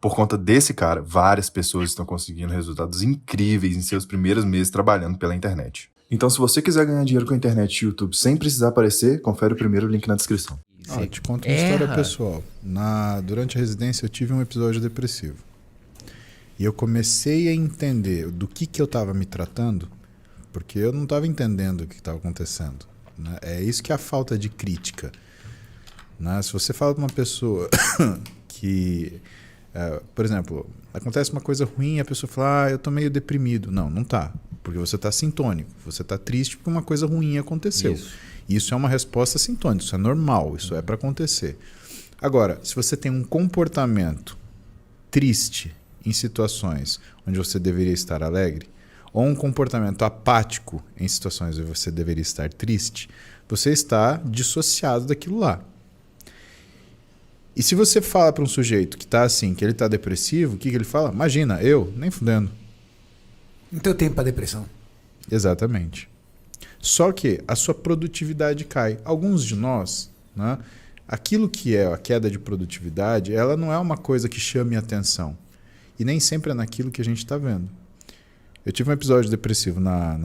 Por conta desse cara, várias pessoas estão conseguindo resultados incríveis em seus primeiros meses trabalhando pela internet. Então, se você quiser ganhar dinheiro com a internet e YouTube sem precisar aparecer, confere o primeiro link na descrição. Eu te conto uma história pessoal. Durante a residência eu tive um episódio depressivo. E eu comecei a entender do que eu estava me tratando, porque eu não estava entendendo o que estava acontecendo. Né? É isso que é a falta de crítica. Né? Se você fala para uma pessoa que... por exemplo, acontece uma coisa ruim e a pessoa fala, eu tô meio deprimido. Não tá. Porque você tá sintônico. Você tá triste porque uma coisa ruim aconteceu. Isso é uma resposta sintônica. Isso é normal. Isso é para acontecer. Agora, se você tem um comportamento triste em situações onde você deveria estar alegre, ou um comportamento apático em situações onde você deveria estar triste, você está dissociado daquilo lá. E se você fala para um sujeito que está assim, que ele está depressivo, o que ele fala? Imagina, nem fudendo. Não tem tempo para depressão. Exatamente. Só que a sua produtividade cai. Alguns de nós, né, aquilo que é a queda de produtividade, ela não é uma coisa que chame a atenção. E nem sempre é naquilo que a gente está vendo. Eu tive um episódio depressivo na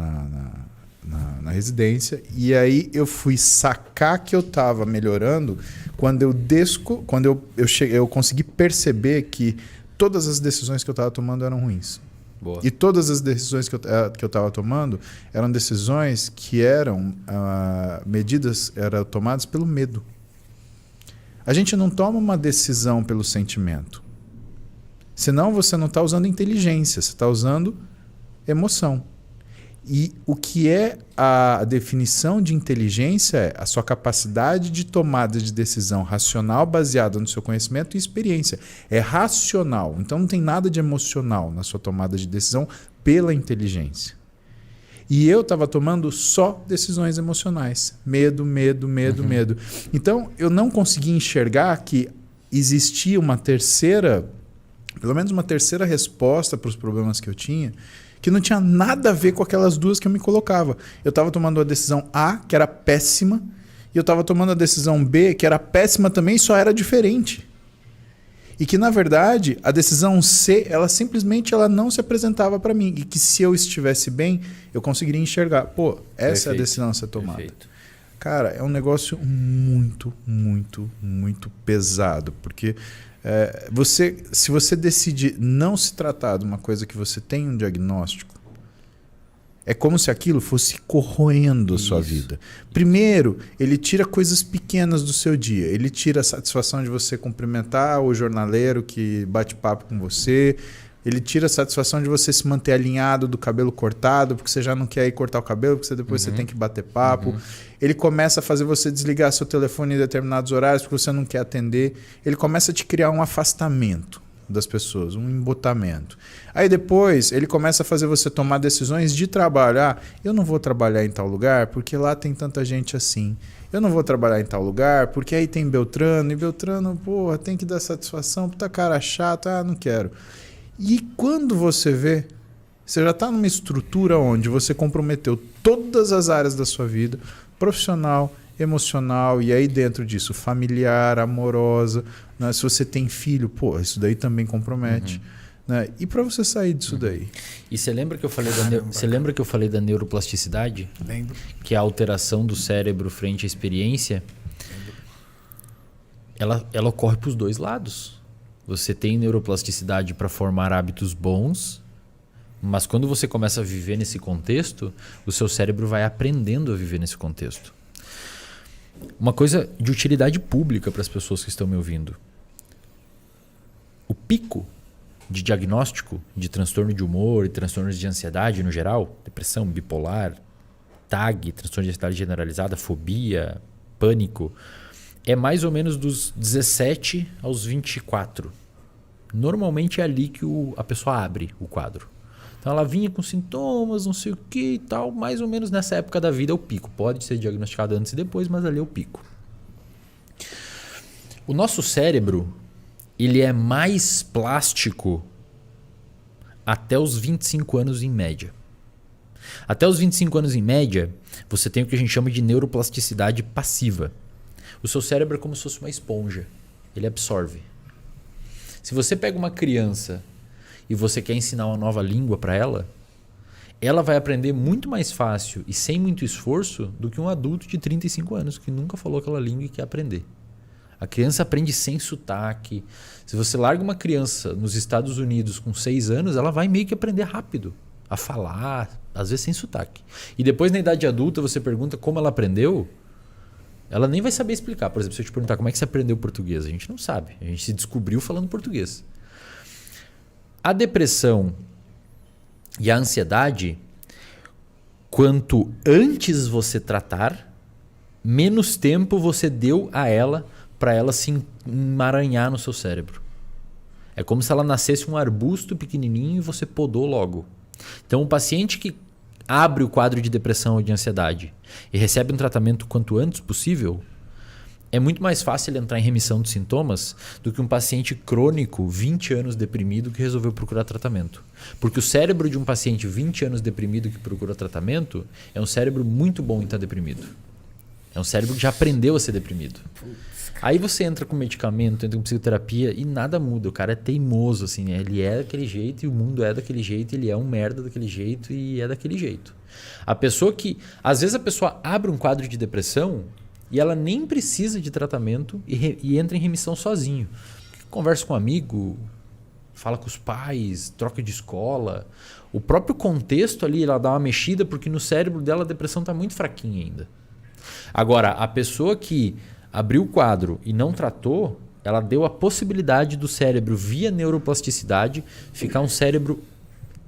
residência e aí eu fui sacar que eu estava melhorando quando eu consegui perceber que todas as decisões que eu estava tomando eram ruins. Boa. E todas as decisões que eu estava tomando eram decisões que eram eram tomadas pelo medo. A gente não toma uma decisão pelo sentimento. Senão você não está usando inteligência, você está usando emoção. E o que é a definição de inteligência é a sua capacidade de tomada de decisão racional baseada no seu conhecimento e experiência. É racional, então não tem nada de emocional na sua tomada de decisão pela inteligência. E eu estava tomando só decisões emocionais. Medo. Então eu não consegui enxergar que existia pelo menos uma terceira resposta para os problemas que eu tinha, que não tinha nada a ver com aquelas duas que eu me colocava. Eu estava tomando a decisão A, que era péssima, e eu estava tomando a decisão B, que era péssima também, só era diferente. E que, na verdade, a decisão C, ela simplesmente não se apresentava para mim. E que se eu estivesse bem, eu conseguiria enxergar. Essa é a decisão a ser tomada. Perfeito. Cara, é um negócio muito, muito, muito pesado. Porque... se você decide não se tratar de uma coisa que você tem um diagnóstico, é como se aquilo fosse corroendo a sua vida. Primeiro, ele tira coisas pequenas do seu dia. Ele tira a satisfação de você cumprimentar o jornaleiro que bate papo com você. Ele tira a satisfação de você se manter alinhado do cabelo cortado, porque você já não quer ir cortar o cabelo, porque depois você tem que bater papo. Ele começa a fazer você desligar seu telefone em determinados horários, porque você não quer atender. Ele começa a te criar um afastamento das pessoas, um embotamento. Aí depois ele começa a fazer você tomar decisões de trabalho. Eu não vou trabalhar em tal lugar porque lá tem tanta gente assim. Eu não vou trabalhar em tal lugar porque aí tem Beltrano, e Beltrano, tem que dar satisfação, puta cara chato, não quero. E quando você vê, você já está numa estrutura onde você comprometeu todas as áreas da sua vida, profissional, emocional, e aí dentro disso, familiar, amorosa. Né? Se você tem filho, isso daí também compromete. Né? E para você sair disso daí? E você lembra que eu falei da neuroplasticidade? Lembro. Que é a alteração do cérebro frente à experiência. Ela ocorre para os dois lados. Você tem neuroplasticidade para formar hábitos bons, mas quando você começa a viver nesse contexto, o seu cérebro vai aprendendo a viver nesse contexto. Uma coisa de utilidade pública para as pessoas que estão me ouvindo. O pico de diagnóstico de transtorno de humor e transtornos de ansiedade no geral, depressão, bipolar, TAG, transtorno de ansiedade generalizada, fobia, pânico, é mais ou menos dos 17 aos 24. Normalmente é ali que a pessoa abre o quadro. Então ela vinha com sintomas, não sei o que e tal, mais ou menos nessa época da vida é o pico. Pode ser diagnosticado antes e depois, mas ali é o pico. O nosso cérebro, ele é mais plástico até os 25 anos em média. Até os 25 anos em média, você tem o que a gente chama de neuroplasticidade passiva. O seu cérebro é como se fosse uma esponja. Ele absorve. Se você pega uma criança e você quer ensinar uma nova língua para ela, ela vai aprender muito mais fácil e sem muito esforço do que um adulto de 35 anos que nunca falou aquela língua e quer aprender. A criança aprende sem sotaque. Se você larga uma criança nos Estados Unidos com 6 anos, ela vai meio que aprender rápido a falar, às vezes sem sotaque. E depois, na idade adulta, você pergunta como ela aprendeu, ela nem vai saber explicar. Por exemplo, se eu te perguntar como é que você aprendeu português, a gente não sabe. A gente se descobriu falando português. A depressão e a ansiedade, quanto antes você tratar, menos tempo você deu a ela para ela se emaranhar no seu cérebro. É como se ela nascesse um arbusto pequenininho e você podou logo. Então, o paciente que abre o quadro de depressão ou de ansiedade e recebe um tratamento quanto antes possível, é muito mais fácil ele entrar em remissão dos sintomas do que um paciente crônico, 20 anos deprimido, que resolveu procurar tratamento. Porque o cérebro de um paciente 20 anos deprimido que procura tratamento é um cérebro muito bom em estar deprimido. É um cérebro que já aprendeu a ser deprimido. Aí você entra com medicamento, entra com psicoterapia e nada muda. O cara é teimoso, assim, né? Ele é daquele jeito e o mundo é daquele jeito, ele é um merda daquele jeito e é daquele jeito. A pessoa que... Às vezes a pessoa abre um quadro de depressão e ela nem precisa de tratamento e entra em remissão sozinho. Conversa com um amigo, fala com os pais, troca de escola. O próprio contexto ali, ela dá uma mexida porque no cérebro dela a depressão está muito fraquinha ainda. Agora, a pessoa que abriu o quadro e não tratou, ela deu a possibilidade do cérebro, via neuroplasticidade, ficar um cérebro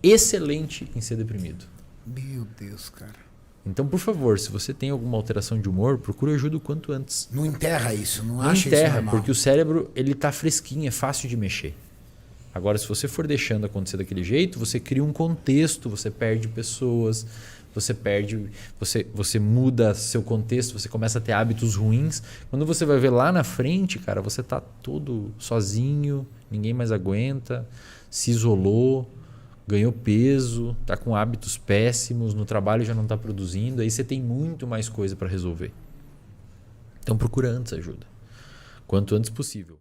excelente em ser deprimido. Meu Deus, cara. Então, por favor, se você tem alguma alteração de humor, procure ajuda o quanto antes. Não enterra isso, não Não acha enterra, isso normal. porque o cérebro ele tá fresquinho, é fácil de mexer. Agora, se você for deixando acontecer daquele jeito, você cria um contexto, você perde pessoas, você muda seu contexto, você começa a ter hábitos ruins. Quando você vai ver lá na frente, cara, você tá todo sozinho, ninguém mais aguenta, se isolou, ganhou peso, tá com hábitos péssimos, no trabalho já não tá produzindo, aí você tem muito mais coisa para resolver. Então procura antes ajuda, quanto antes possível.